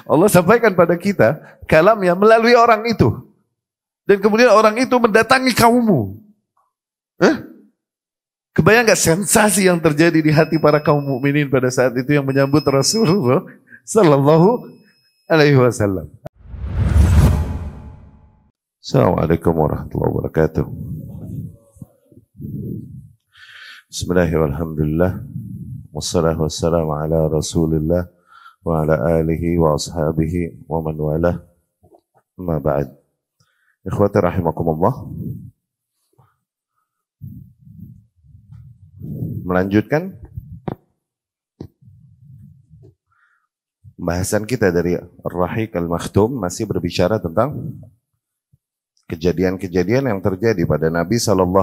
Allah sampaikan pada kita kalamnya melalui orang itu. Dan kemudian orang itu mendatangi kaummu. Kebayang gak sensasi yang terjadi di hati para kaum mukminin pada saat itu yang menyambut Rasulullah sallallahu alaihi wasallam. Assalamualaikum warahmatullahi wabarakatuh. Bismillahirrahmanirrahim. Wassalatu wassalamu ala Rasulillah wa ala alihi wa ashabihi wa man walah. Amma ba'd. Ikhwati rahimakumullah. Melanjutkan pembahasan kita dari Ar-Rahiq Al-Makhtum, masih berbicara tentang kejadian-kejadian yang terjadi pada Nabi SAW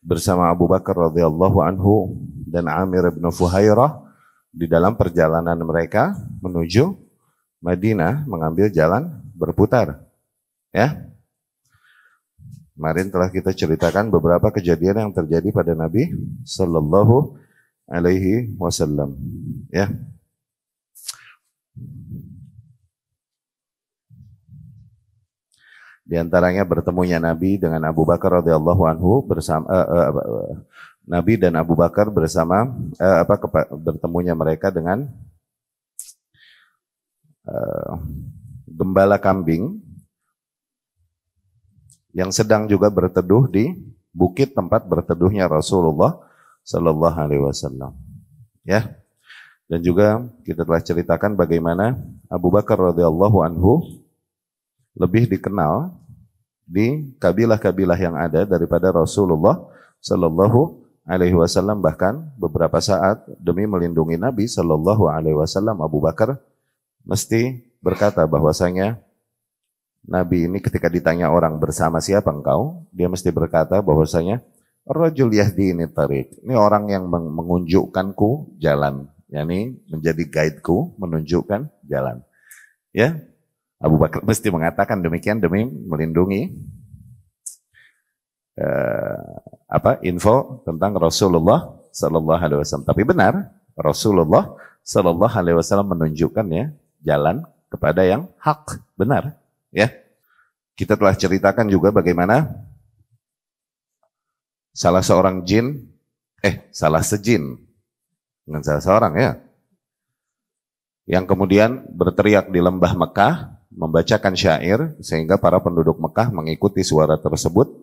bersama Abu Bakar radhiyallahu anhu dan Amir bin Fuhairah di dalam perjalanan mereka menuju Madinah mengambil jalan berputar. Ya. Kemarin telah kita ceritakan beberapa kejadian yang terjadi pada Nabi sallallahu alaihi wasallam. Ya. Di antaranya bertemunya Nabi dengan Abu Bakar radhiyallahu anhu bersama Nabi dan Abu Bakar bersama bertemunya mereka dengan gembala kambing yang sedang juga berteduh di bukit tempat berteduhnya Rasulullah sallallahu alaihi wasallam. Ya. Dan juga kita telah ceritakan bagaimana Abu Bakar radhiyallahu anhu lebih dikenal di kabilah-kabilah yang ada daripada Rasulullah sallallahu alaihi wasallam. Bahkan beberapa saat demi melindungi Nabi sallallahu alaihi wasallam, Abu Bakar mesti berkata bahwasanya Nabi ini ketika ditanya orang bersama siapa engkau, dia mesti berkata bahwasanya rajul yahdini tariq. Ini orang yang menunjukkanku jalan, yakni menjadi guideku, menunjukkan jalan. Ya, Abu Bakar mesti mengatakan demikian demi melindungi info tentang Rasulullah sallallahu alaihi wasallam. Tapi benar, Rasulullah sallallahu alaihi wasallam menunjukkannya jalan kepada yang hak, benar. Ya, kita telah ceritakan juga bagaimana salah sejin, dengan salah seorang ya, yang kemudian berteriak di lembah Mekah, membacakan syair, sehingga para penduduk Mekah mengikuti suara tersebut.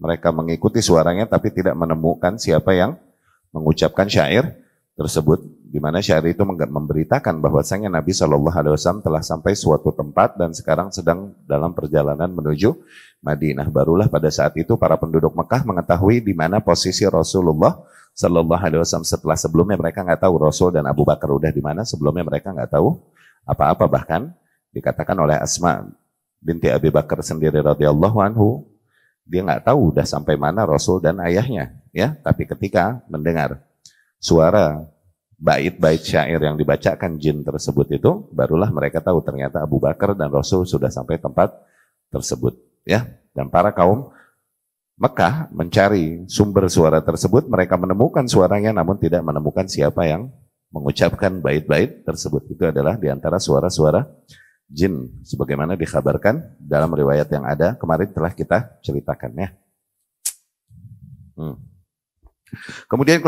Mereka mengikuti suaranya tapi tidak menemukan siapa yang mengucapkan syair tersebut, di mana syair itu memberitakan bahwasanya Nabi SAW telah sampai suatu tempat dan sekarang sedang dalam perjalanan menuju Madinah. Barulah pada saat itu para penduduk Mekah mengetahui di mana posisi Rasulullah SAW. Sebelumnya mereka nggak tahu Rasul dan Abu Bakar udah di mana. Sebelumnya mereka nggak tahu apa-apa, bahkan dikatakan oleh Asma binti Abi Bakar sendiri radhiyallahu anhu, dia nggak tahu udah sampai mana Rasul dan ayahnya. Ya, tapi ketika mendengar suara bait-bait syair yang dibacakan jin tersebut itu, barulah mereka tahu ternyata Abu Bakar dan Rasul sudah sampai tempat tersebut. Ya, dan para kaum Mekah mencari sumber suara tersebut, mereka menemukan suaranya namun tidak menemukan siapa yang mengucapkan bait-bait tersebut. Itu adalah diantara suara-suara jin, sebagaimana dikhabarkan dalam riwayat yang ada kemarin telah kita ceritakan ya. Kemudian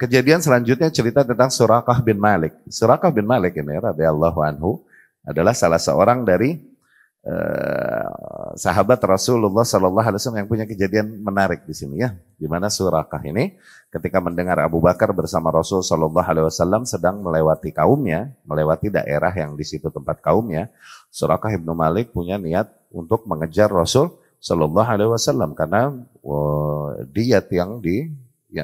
kejadian selanjutnya cerita tentang Suraqah bin Malik. Suraqah bin Malik ini radhiyallahu anhu adalah salah seorang dari sahabat Rasulullah sallallahu alaihi wasallam yang punya kejadian menarik di sini ya. Di mana Suraqah ini ketika mendengar Abu Bakar bersama Rasul sallallahu alaihi wasallam sedang melewati kaumnya, melewati daerah yang di situ tempat kaumnya, Suraqah bin Malik punya niat untuk mengejar Rasul sallallahu alaihi wasallam karena diat yang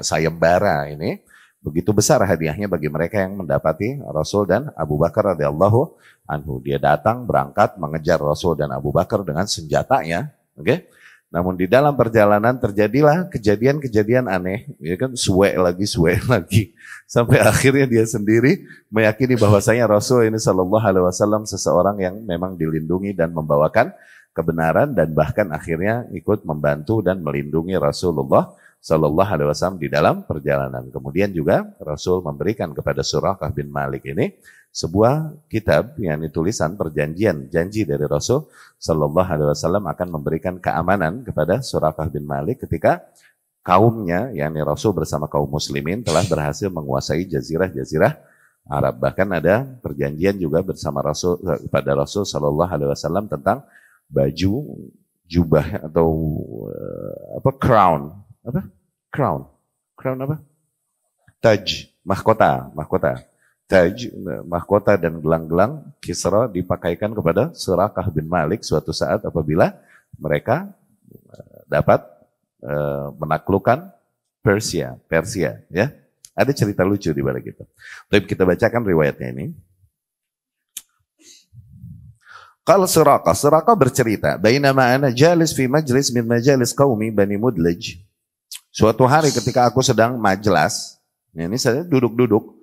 sayembara ini begitu besar hadiahnya bagi mereka yang mendapati Rasul dan Abu Bakar radhiyallahu anhu. Dia datang berangkat mengejar Rasul dan Abu Bakar dengan senjatanya, oke? Namun di dalam perjalanan terjadilah kejadian-kejadian aneh, ya kan, suwe lagi, sampai akhirnya dia sendiri meyakini bahwasanya Rasul ini sallallahu alaihi wasallam seseorang yang memang dilindungi dan membawakan kebenaran, dan bahkan akhirnya ikut membantu dan melindungi Rasulullah Sallallahu Alaihi Wasallam di dalam perjalanan. Kemudian juga Rasul memberikan kepada Suraqah bin Malik ini sebuah kitab yang tulisan perjanjian, janji dari Rasul Sallallahu Alaihi Wasallam akan memberikan keamanan kepada Suraqah bin Malik ketika kaumnya, yakni Rasul bersama kaum muslimin telah berhasil menguasai jazirah-jazirah Arab. Bahkan ada perjanjian juga bersama Rasul kepada Rasul Sallallahu Alaihi Wasallam tentang baju, jubah atau crown. Apa? Crown. Crown apa? Taj, mahkota. Taj, mahkota dan gelang-gelang Kisra dipakaikan kepada Suraqah bin Malik suatu saat apabila mereka dapat menaklukkan Persia, ya. Ada cerita lucu di balik itu. Tapi kita bacakan riwayatnya ini. Qala Suraqah bercerita, "Bainama ana jalis fi majlis min majalis qaumi Bani Mudlaj." Suatu hari ketika aku sedang majlas, ini saya duduk-duduk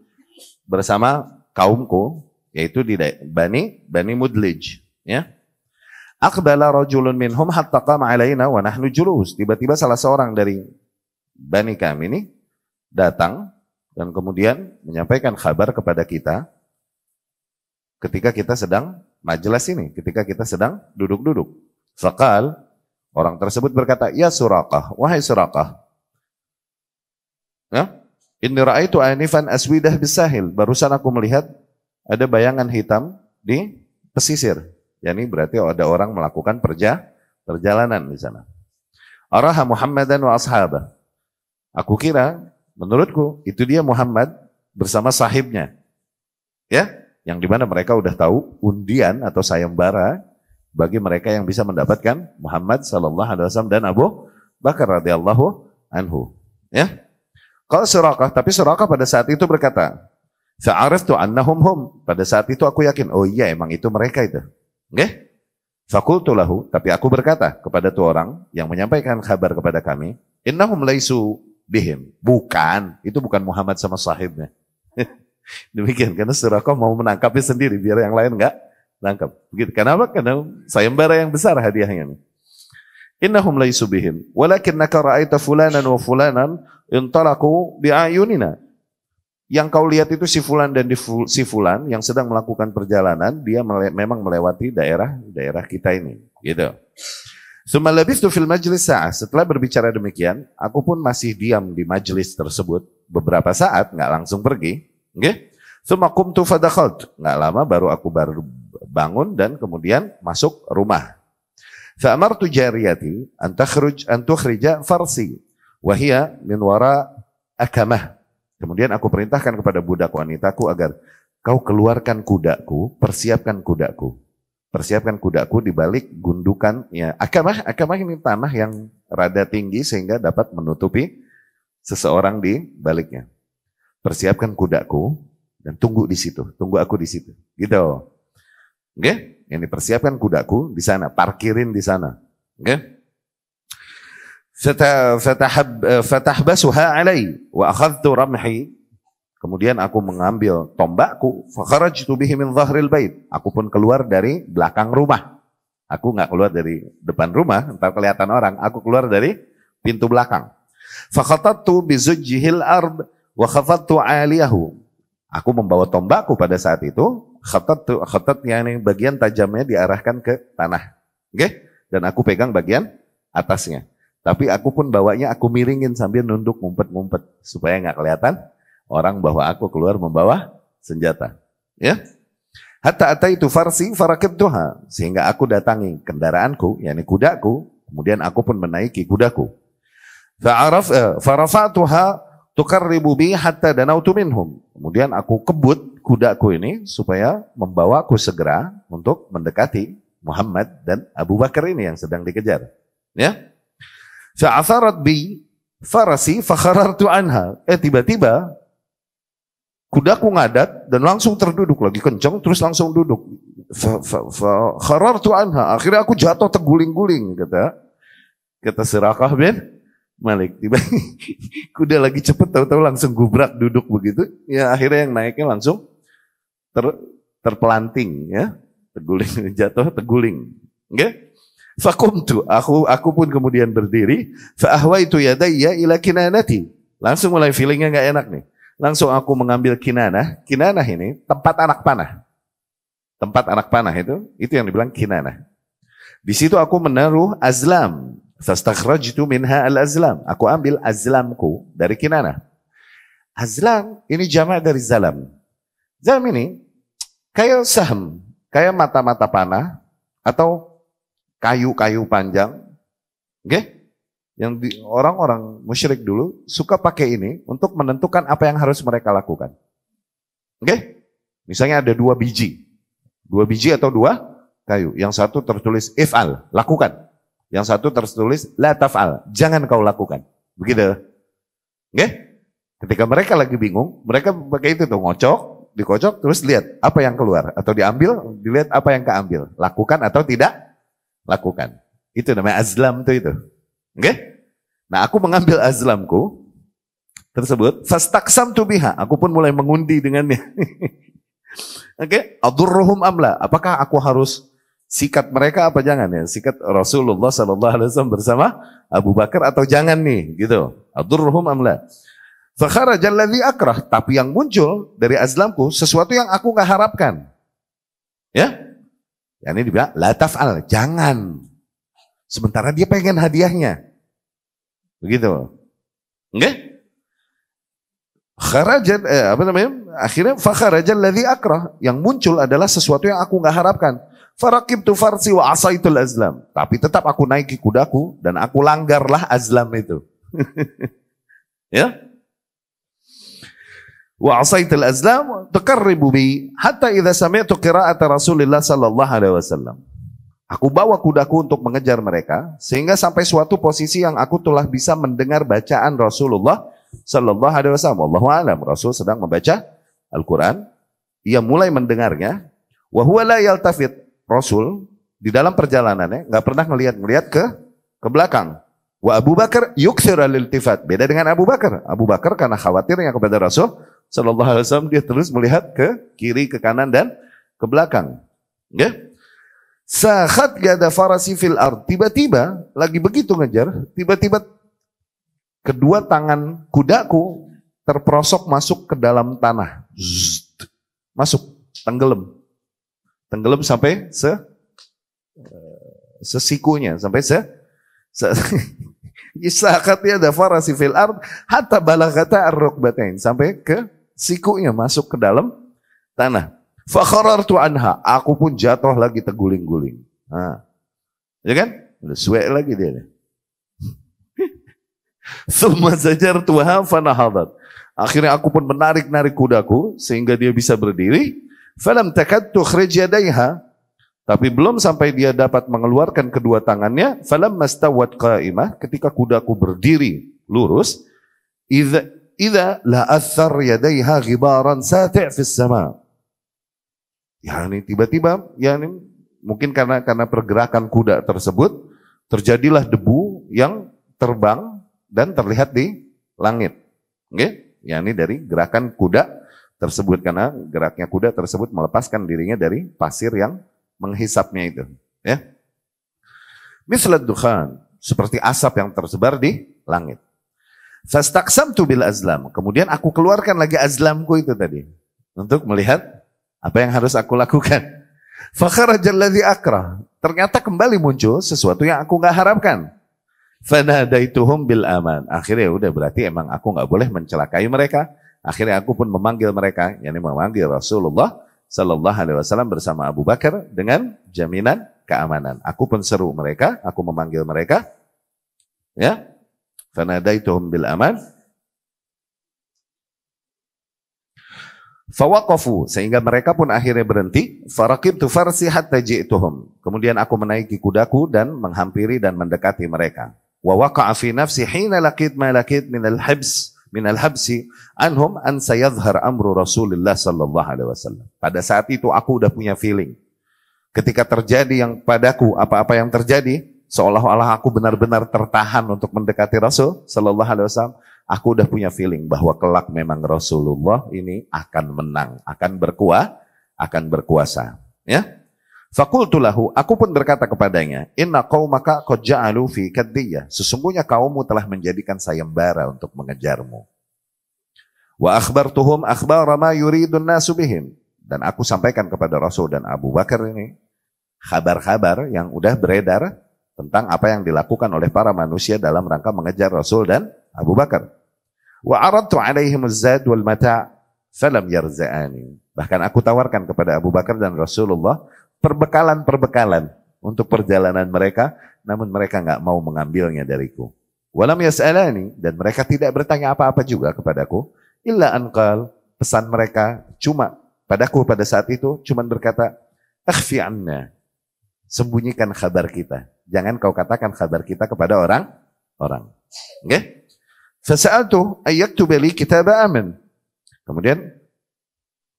bersama kaumku, yaitu di Bani Mudlij, ya. Aqbala rajulun minhum hatta qama alaina wa nahnu julus. Tiba-tiba salah seorang dari Bani kami ini datang dan kemudian menyampaikan kabar kepada kita ketika kita sedang majlas ini, ketika kita sedang duduk-duduk. Faqal, orang tersebut berkata, "Ya Suraqah, wahai Suraqah, ya, inni ra'aitu anifan aswidah bisahil." Barusan aku melihat ada bayangan hitam di pesisir. Yani berarti ada orang melakukan perjalanan di sana. Araha Muhammadan wa ashabah. Aku kira, menurutku itu dia Muhammad bersama sahibnya. Ya, yang dimana mereka udah tahu undian atau sayembara bagi mereka yang bisa mendapatkan Muhammad sallallahu alaihi wasallam dan Abu Bakar radhiyallahu anhu. Ya. Kalau Suraqah, tapi Suraqah pada saat itu berkata, "Fa'araftu annahum hum." Pada saat itu aku yakin, oh iya emang itu mereka itu. Oke? Fakultu lahu, tapi aku berkata kepada tu orang yang menyampaikan kabar kepada kami, "Innahum laisu bihim." Bukan, itu bukan Muhammad sama sahibnya. Demikian, karena Suraqah mau menangkapnya sendiri biar yang lain enggak nangkap. Begitu. Kenapa? Karena sayembara yang besar hadiahnya nih. Innahum laisu bihim, walakinnaka ra'aita fulanan wa fulanan intalaku bi'ayunina. Yang kau lihat itu si fulan dan si fulan yang sedang melakukan perjalanan, dia memang melewati daerah kita ini, gitu. Tsumma labistu fil majlis sa'ah. Setelah berbicara demikian, aku pun masih diam di majlis tersebut beberapa saat, enggak langsung pergi, nggih. Tsumma qumtu fadakhaltu. Enggak lama baru bangun dan kemudian masuk rumah. Fa'amartu jariyati an tukhrija farsi wa hiya min wara akamah. Kemudian aku perintahkan kepada budak wanitaku agar kau keluarkan kudaku, persiapkan kudaku di balik gundukan ya. Akamah ini tanah yang rada tinggi sehingga dapat menutupi seseorang di baliknya. Persiapkan kudaku dan tunggu aku di situ. Gitu. Oke? Yang dipersiapkan kudaku di sana, parkirin di sana. Oke? Fatahbasuha alai wa akhadtu ramhi. Kemudian aku mengambil tombakku, fa kharajtu bihi min dhahril bait. Aku pun keluar dari belakang rumah. Aku enggak keluar dari depan rumah, entar kelihatan orang. Aku keluar dari pintu belakang. Fa khatattu bi zujjihil ard wa khafadtu 'aliyahu. Aku membawa tombakku pada saat itu. Khatat yang bagian tajamnya diarahkan ke tanah. Oke? Dan aku pegang bagian atasnya. Tapi aku pun bawanya aku miringin sambil nunduk ngumpet-ngumpet supaya nggak kelihatan orang bahwa aku keluar membawa senjata. Ya? Hatta ataitu farsi farakibtuha, sehingga aku datangi kendaraanku, yakni kudaku, kemudian aku pun menaiki kudaku. Farafa'tuha tuqarribu bi hatta danautu minhum. Kemudian aku kebut kudaku ini supaya membawaku segera untuk mendekati Muhammad dan Abu Bakar ini yang sedang dikejar. Ya? Fa'atharat bi farasi fakharartu anha. Tiba-tiba kudaku ngadat dan langsung terduduk lagi kencang terus langsung duduk. Fakharartu anha. Akhirnya aku jatuh terguling-guling kata Suraqah bin Malik. Tiba kuda lagi cepet tahu-tahu langsung gubrak duduk begitu. Ya akhirnya yang naiknya langsung terpelanting ya. Terguling jatuh terguling. Oke? Fakumtu, aku pun kemudian berdiri, fa ahwaitu yadayya ila kinanati. Langsung mulai feelingnya nggak enak nih. Langsung aku mengambil kinanah. Kinanah ini tempat anak panah. Tempat anak panah itu yang dibilang kinanah. Di situ aku menaruh azlam. Fastakhrajtu minha al-azlam. Aku ambil azlamku dari kinanah. Azlam ini jamak dari zalam. Zalam ini kayak saham, kayak mata-mata panah atau kayu-kayu panjang. Okay? Yang orang-orang musyrik dulu suka pakai ini untuk menentukan apa yang harus mereka lakukan. Okay? Misalnya ada 2 biji. 2 biji atau 2 kayu. Yang satu tertulis if'al, lakukan. Yang satu tertulis la taf'al, jangan kau lakukan. Begitu. Okay? Ketika mereka lagi bingung, mereka pakai itu tuh, dikocok, terus lihat apa yang keluar. Atau diambil, dilihat apa yang keambil. Lakukan atau tidak lakukan. Itu namanya azlam tuh itu. Oke? Nah, aku mengambil azlamku tersebut, fastaqsamtu biha. Aku pun mulai mengundi dengannya. Oke? Adurruhum amla. Apakah aku harus sikat mereka apa jangan ya? Sikat Rasulullah SAW bersama Abu Bakar atau jangan nih, gitu. Adurruhum amla. Fakharajal ladzi akrah, tapi yang muncul dari azlamku sesuatu yang aku nggak harapkan. Ya? Ini dibilang la taf'al, jangan. Sementara dia pengen hadiahnya. Begitu. Oke? Kharajat akhirnya fakharajal ladzi akrah, yang muncul adalah sesuatu yang aku nggak harapkan. Faraqibtu farsi wa asaitul azlam. Tapi tetap aku naiki kudaku dan aku langgarlah azlam itu. Ya? Wa asaitul azlam tuqarribu bi hatta idza sami'tu qira'at Rasulillah sallallahu alaihi wasallam. Aku bawa kudaku untuk mengejar mereka sehingga sampai suatu posisi yang aku telah bisa mendengar bacaan Rasulullah sallallahu alaihi wasallam. Wallahu a'lam. Rasul sedang membaca Al-Qur'an, ia mulai mendengarnya wa huwa la yaltafit. Rasul di dalam perjalanannya enggak pernah ngelihat ke belakang. Wa Abu Bakar yukthir al-iltifat. Beda dengan Abu Bakar. Abu Bakar karena khawatirnya kepada Rasul sallallahu alaihi wasallam, dia terus melihat ke kiri, ke kanan dan ke belakang. Ya. Sakhat gada farasi fil ard. Tiba-tiba lagi begitu ngejar, tiba-tiba kedua tangan kudaku terperosok masuk ke dalam tanah. Masuk, tenggelam. Tenggelam sampai sesikunya, sampai Sakhatnya ada farasi fil ard hatta balagata ar-rukbatain, sampai ke sikunya masuk ke dalam tanah. Fakharartu anha, aku pun jatuh lagi terguling-guling. Nah, ya kan? Udah suek lagi dia. Tsumma zajartuha fanahadat. Akhirnya aku pun menarik-narik kudaku sehingga dia bisa berdiri. Falam takad tukhrij yadayha, tapi belum sampai dia dapat mengeluarkan kedua tangannya. Falam mastawat qa'imah, ketika kudaku berdiri lurus, idza la athar yadayha ghibaran sati' fis sama. Ya ini tiba-tiba, ya ini mungkin karena pergerakan kuda tersebut terjadilah debu yang terbang dan terlihat di langit. Oke? Ya ini dari gerakan kuda tersebut, karena geraknya kuda tersebut melepaskan dirinya dari pasir yang menghisapnya itu, ya. Mislad dukhan, seperti asap yang tersebar di langit. Fastaqsamtu bil azlam, kemudian aku keluarkan lagi azlamku itu tadi untuk melihat apa yang harus aku lakukan. Fakharajal ladzi akrah, ternyata kembali muncul sesuatu yang aku nggak harapkan. Fanadaituhum bil aman, akhirnya udah berarti emang aku nggak boleh mencelakai mereka. Akhirnya aku pun memanggil mereka, yakni memanggil Rasulullah sallallahu alaihi wasallam bersama Abu Bakar dengan jaminan keamanan. Aku pun seru mereka, aku memanggil mereka, ya. Fanadaituhum bil aman. Fawaqafu, sehingga mereka pun akhirnya berhenti. Faraqibtu farsi hatta ji'tuhum. Kemudian aku menaiki kudaku dan menghampiri dan mendekati mereka. Wa waqa'a fi nafsi hina laqit ma laqit min al-habsi anhum an sayadhhar amru Rasulullah sallallahu alaihi wasallam. Pada saat itu aku udah punya feeling. Ketika terjadi yang padaku apa-apa yang terjadi, seolah-olah aku benar-benar tertahan untuk mendekati Rasul sallallahu alaihi wasallam. Aku udah punya feeling bahwa kelak memang Rasulullah ini akan menang, akan berkuasa, ya. Fakultu lahu, aku pun berkata kepadanya, inna qaumaka qad ja'alu fi kaddiyah. Sesungguhnya kaummu telah menjadikan sayembara untuk mengejarmu. Wa akhbartuhum akhbara ma yuridun nasu bihim. Dan aku sampaikan kepada Rasul dan Abu Bakar ini kabar-kabar yang udah beredar tentang apa yang dilakukan oleh para manusia dalam rangka mengejar Rasul dan Abu Bakar. Wa aradtu alaihim az-zad wal mata' falam yarza'ani. Bahkan aku tawarkan kepada Abu Bakar dan Rasulullah perbekalan-perbekalan untuk perjalanan mereka, namun mereka nggak mau mengambilnya dariku. Walam yas'alani, dan mereka tidak bertanya apa-apa juga kepadaku, illa anqal, pesan mereka cuma padaku pada saat itu cuma berkata, akhfi anna, sembunyikan kabar kita. Jangan kau katakan kabar kita kepada orang. Okay? Fasa'altu ayyaktuba li kitaba aman. Kemudian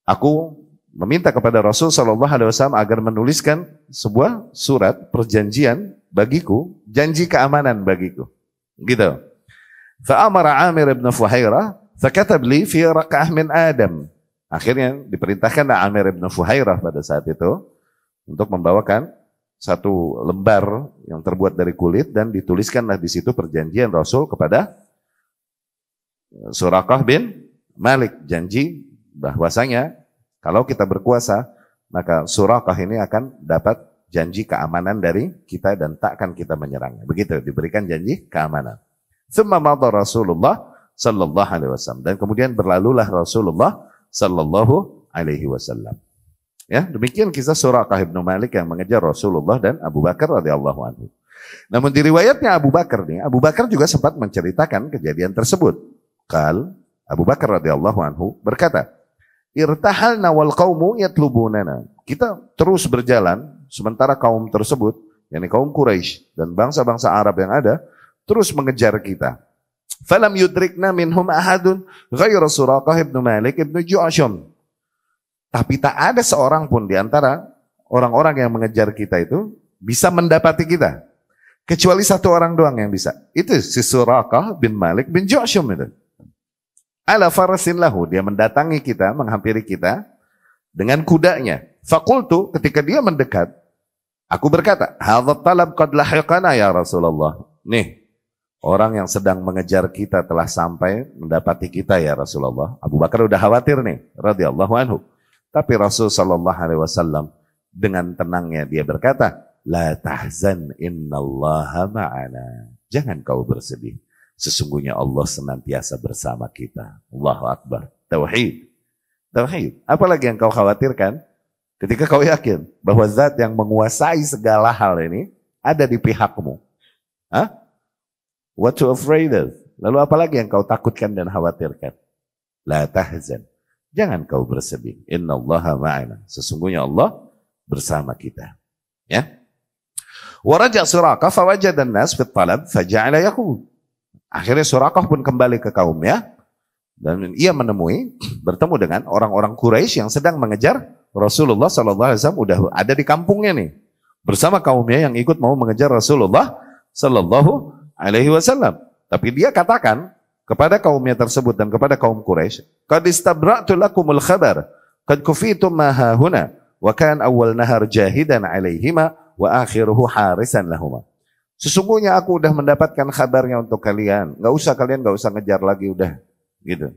aku meminta kepada Rasul SAW agar menuliskan sebuah surat perjanjian bagiku, janji keamanan bagiku. Gitu. Fa'amara Amir ibn Fuhairah, fakatab li fi raka'ah min Adam. Akhirnya diperintahkan Amir ibn Fuhairah pada saat itu untuk membawakan satu lembar yang terbuat dari kulit dan dituliskanlah di situ perjanjian Rasul kepada Suraqah bin Malik, janji bahwasanya kalau kita berkuasa, maka Suraqah ini akan dapat janji keamanan dari kita dan takkan kita menyerangnya. Begitu, diberikan janji keamanan. Tsumma madha Rasulullah sallallahu alaihi wasallam, dan kemudian berlalulah Rasulullah sallallahu alaihi wasallam. Ya, demikian kisah Suraqah bin Malik yang mengejar Rasulullah dan Abu Bakar radhiyallahu anhu. Namun di riwayatnya Abu Bakar juga sempat menceritakan kejadian tersebut. Abu Bakar radhiyallahu anhu berkata, irtahalna wal qaumu yatlubunana. Kita terus berjalan sementara kaum tersebut, yakni kaum Quraisy dan bangsa-bangsa Arab yang ada terus mengejar kita. Falam yudrikna minhum ahadun ghairu Suraqah bin Malik bin Ju'ashum. Tapi tak ada seorang pun di antara orang-orang yang mengejar kita itu bisa mendapati kita. Kecuali satu orang doang yang bisa. Itu si Suraqah bin Malik bin Ju'ashum itu. Ala farasin lahu, dia mendatangi kita, menghampiri kita dengan kudanya. Fakultu, ketika dia mendekat, aku berkata, hadza talab qad lahiqana ya Rasulullah. Nih, orang yang sedang mengejar kita telah sampai mendapati kita ya Rasulullah. Abu Bakar udah khawatir nih, radhiyallahu anhu. Tapi Rasul sallallahu alaihi wasallam dengan tenangnya dia berkata, la tahzan innallaha ma'ana. Jangan kau bersedih. Sesungguhnya Allah senantiasa bersama kita. Allahu Akbar. Tauhid. Tauhid. Apalagi yang kau khawatirkan ketika kau yakin bahwa zat yang menguasai segala hal ini ada di pihakmu. Hah? What you afraid of? Lalu apalagi yang kau takutkan dan khawatirkan? La tahzan. Jangan kau bersedih. Innallaha ma'ana. Sesungguhnya Allah bersama kita. Ya. Waraja Suraqah fawajada an-nas fi talab faja'ala yaqul. Akhirnya Suraqah pun kembali ke kaumnya dan ia bertemu dengan orang-orang Quraisy yang sedang mengejar Rasulullah SAW, udah ada di kampungnya nih bersama kaumnya yang ikut mau mengejar Rasulullah SAW. Tapi dia katakan kepada kaumnya tersebut dan kepada kaum Quraisy, qad istabra'tu lakumul khabar, qad kufitum ma hahuna, wa kan awwal nahar jahidan alaihima wa akhiruhu harisan lahuma. Sesungguhnya aku udah mendapatkan kabarnya untuk kalian. Kalian nggak usah ngejar lagi, udah gitu.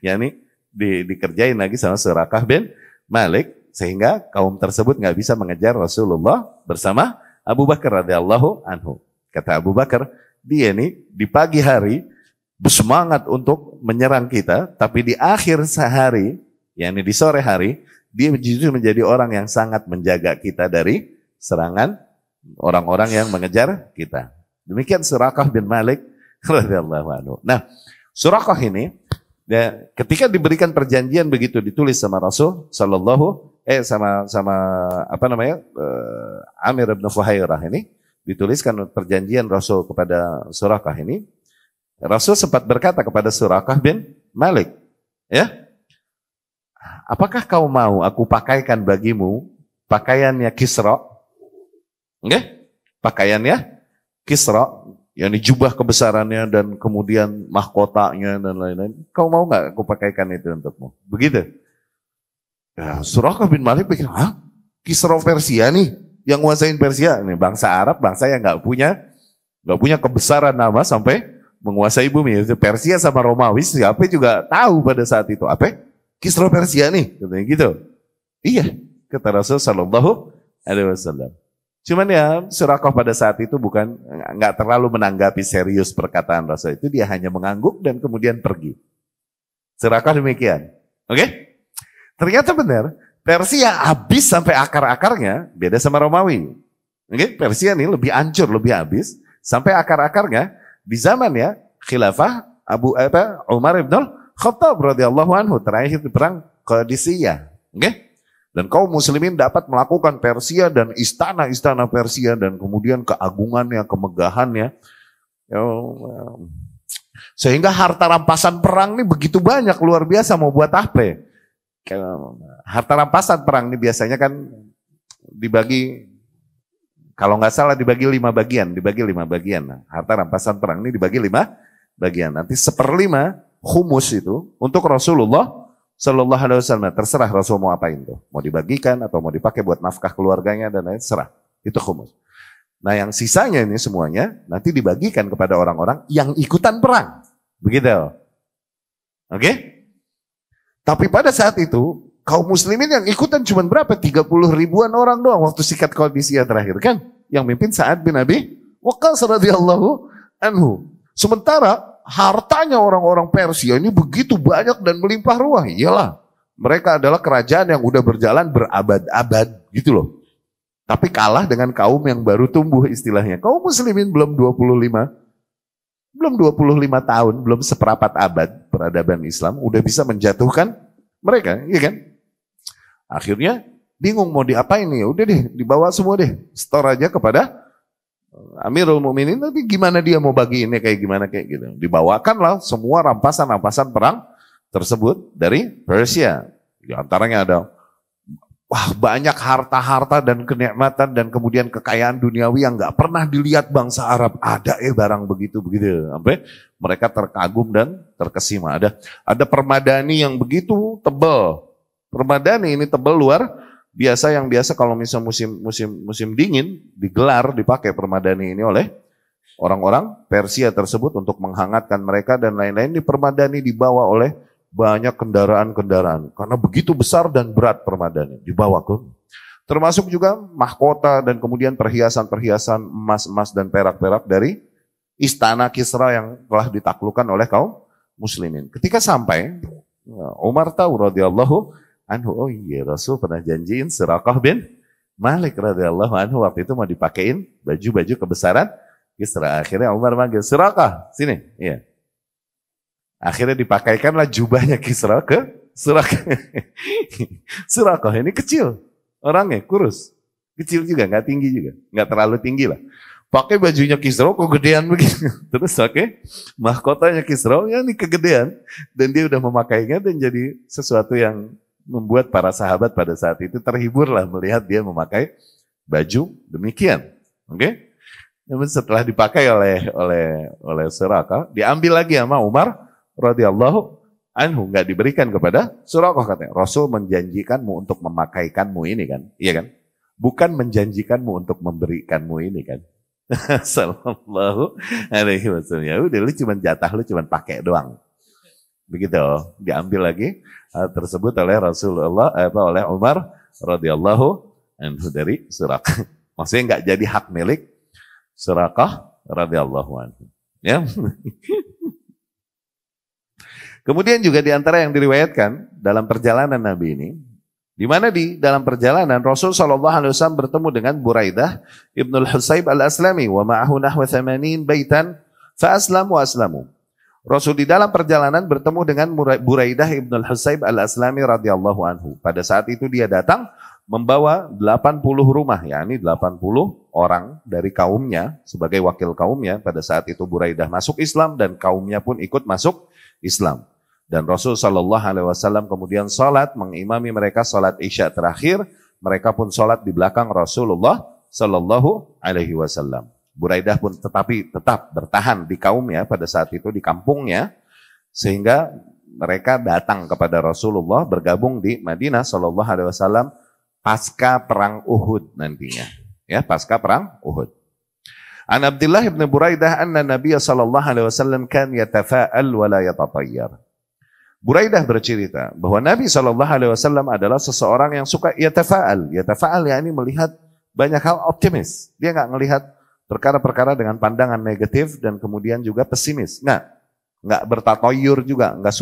Ya ini dikerjain lagi sama Suraqah bin Malik sehingga kaum tersebut nggak bisa mengejar Rasulullah bersama Abu Bakar radhiyallahu anhu. Kata Abu Bakar, dia nih di pagi hari bersemangat untuk menyerang kita, tapi di akhir sehari, yakni di sore hari, dia justru menjadi orang yang sangat menjaga kita dari serangan orang-orang yang mengejar kita. Demikian Suraqah bin Malik radhiyallahu anhu. Nah, Suraqah ini ya, ketika diberikan perjanjian begitu ditulis sama Rasul Amir bin Fuhairah ini dituliskan perjanjian Rasul kepada Suraqah ini. Rasul sempat berkata kepada Suraqah bin Malik, ya, apakah kau mau aku pakaikan bagimu pakaiannya Kisra? Okay? Pakaiannya Kisra, yakni jubah kebesarannya dan kemudian mahkotanya dan lain-lain. Kau mau nggak aku pakaikan itu untukmu? Begitu. Ya, Suraqah bin Malik pikir, hah? Kisra Persia nih, yang nguasain Persia. Nih bangsa Arab, bangsa yang nggak punya kebesaran nama sampai menguasai bumi. Persia sama Romawi, siapa juga tahu pada saat itu. Apa? Kisra Persia nih, katanya gitu. Iya, kata Rasul Sallallahu Alaihi Wasallam. Cuman ya Suraqah pada saat itu nggak terlalu menanggapi serius perkataan Rasul itu, dia hanya mengangguk dan kemudian pergi. Suraqah demikian, oke? Ternyata benar, Persia habis sampai akar-akarnya, beda sama Romawi. Oke? Persia ini lebih hancur, lebih habis sampai akar-akarnya di zaman ya khilafah Umar ibn Khattab radhiyallahu anhu, terakhir di perang Qadisiyah. Oke? Dan kaum muslimin dapat melakukan Persia dan istana-istana Persia dan kemudian keagungannya, kemegahannya. Sehingga harta rampasan perang ini begitu banyak, luar biasa, mau buat apa? Harta rampasan perang ini biasanya kan dibagi, kalau nggak salah dibagi 5 bagian. Nah, harta rampasan perang ini dibagi 5 bagian. Nanti 1/5 humus itu untuk Rasulullah Sallallahu Alaihi Wasallam. Terserah Rasul mau apain tuh, mau dibagikan atau mau dipakai buat nafkah keluarganya dan lain, serah. Itu khumus. Nah yang sisanya ini semuanya nanti dibagikan kepada orang-orang yang ikutan perang, begitu. Oke? Tapi pada saat itu kaum muslimin yang ikutan cuma berapa? 30 ribuan orang doang waktu sikat Qadisiyah terakhir kan? Yang mimpin Sa'ad bin Abi Waqqas radhiyallahu anhu. Sementara hartanya orang-orang Persia ini begitu banyak dan melimpah ruah. Iyalah, mereka adalah kerajaan yang udah berjalan berabad-abad gitu loh. Tapi kalah dengan kaum yang baru tumbuh istilahnya. Kaum muslimin belum 25 tahun, belum seperempat abad peradaban Islam, udah bisa menjatuhkan mereka, iya kan? Akhirnya bingung mau diapain nih, udah deh dibawa semua deh, store aja kepada Amirul Mukminin, tapi gimana dia mau bagi ini kayak gimana kayak gitu. Dibawakanlah semua rampasan-rampasan perang tersebut dari Persia. Di antaranya ada banyak harta-harta dan kenikmatan dan kemudian kekayaan duniawi yang nggak pernah dilihat bangsa Arab. Ada barang begitu. Sampai mereka terkagum dan terkesima. Ada permadani yang begitu tebal. Permadani ini tebal luar biasa, yang biasa kalau misalnya musim dingin digelar, dipakai permadani ini oleh orang-orang Persia tersebut untuk menghangatkan mereka dan lain-lain. Di permadani dibawa oleh banyak kendaraan-kendaraan karena begitu besar dan berat permadani dibawa ke. Termasuk juga mahkota dan kemudian perhiasan-perhiasan emas-emas dan perak-perak dari istana Kisra yang telah ditaklukkan oleh kaum muslimin. Ketika sampai, Umar tahu radhiyallahu anhu, oh iya Rasul pernah janjiin Suraqah bin Malik radhiyallahu anhu waktu itu mau dipakein baju-baju kebesaran Kisra. Akhirnya Umar manggil, Suraqah, sini. Iya. Akhirnya dipakaikanlah jubahnya Kisra ke Suraqah. Suraqah ini kecil, orangnya kurus, kecil juga, nggak tinggi juga, nggak terlalu tinggi lah. Pakai bajunya Kisra kok gedean begitu. Terus pakai mahkotanya Kisra, ya ini kegedean. Dan dia udah memakainya dan jadi sesuatu yang membuat para sahabat pada saat itu terhibur lah melihat dia memakai baju demikian. Oke? Namun setelah dipakai oleh Suraqah, diambil lagi sama Umar radhiyallahu anhu, nggak diberikan kepada Suraqah, katanya. Rasul menjanjikanmu untuk memakaikanmu ini kan, iya kan? Bukan menjanjikanmu untuk memberikanmu ini kan. Sallallahu alaihi wasallam. Ya udah, lu cuma jatah, lu cuma pakai doang. Begitu, diambil lagi tersebut oleh Rasulullah, oleh Umar radhiyallahu anhu dari Suraqah. Maksudnya nggak jadi hak milik Suraqah radhiyallahu anhu. Ya. Kemudian juga di antara yang diriwayatkan dalam perjalanan Nabi ini, di mana di dalam perjalanan Rasul sallallahu alaihi wasallam bertemu dengan Buraidah ibnul Husayb al-Aslami wa ma'ahu nahwa 80 baitan fa aslamu. Rasul di dalam perjalanan bertemu dengan Buraidah ibnul Husayb al-Aslami radhiyallahu anhu. Pada saat itu dia datang membawa 80 rumah, yakni 80 orang dari kaumnya sebagai wakil kaumnya. Pada saat itu Buraidah masuk Islam dan kaumnya pun ikut masuk Islam. Dan Rasul sallallahu alaihi wasallam kemudian salat mengimami mereka salat Isya terakhir, mereka pun salat di belakang Rasulullah sallallahu alaihi wasallam. Buraidah pun tetap bertahan di kaumnya pada saat itu, di kampungnya, sehingga mereka datang kepada Rasulullah, bergabung di Madinah sallallahu alaihi wasallam pasca perang Uhud nantinya. Ya, pasca perang Uhud. An Abdullah bin Buraidah anna Nabiy sallallahu alaihi wasallam kan yatafa'al wa la yatatayyar. Buraidah bercerita bahwa Nabi sallallahu alaihi wasallam adalah seseorang yang suka yatafa'al. Yatafa'al yakni melihat banyak hal optimis. Dia enggak melihat perkara-perkara dengan pandangan negatif dan kemudian juga pesimis. Enggak bertatoyur juga, enggak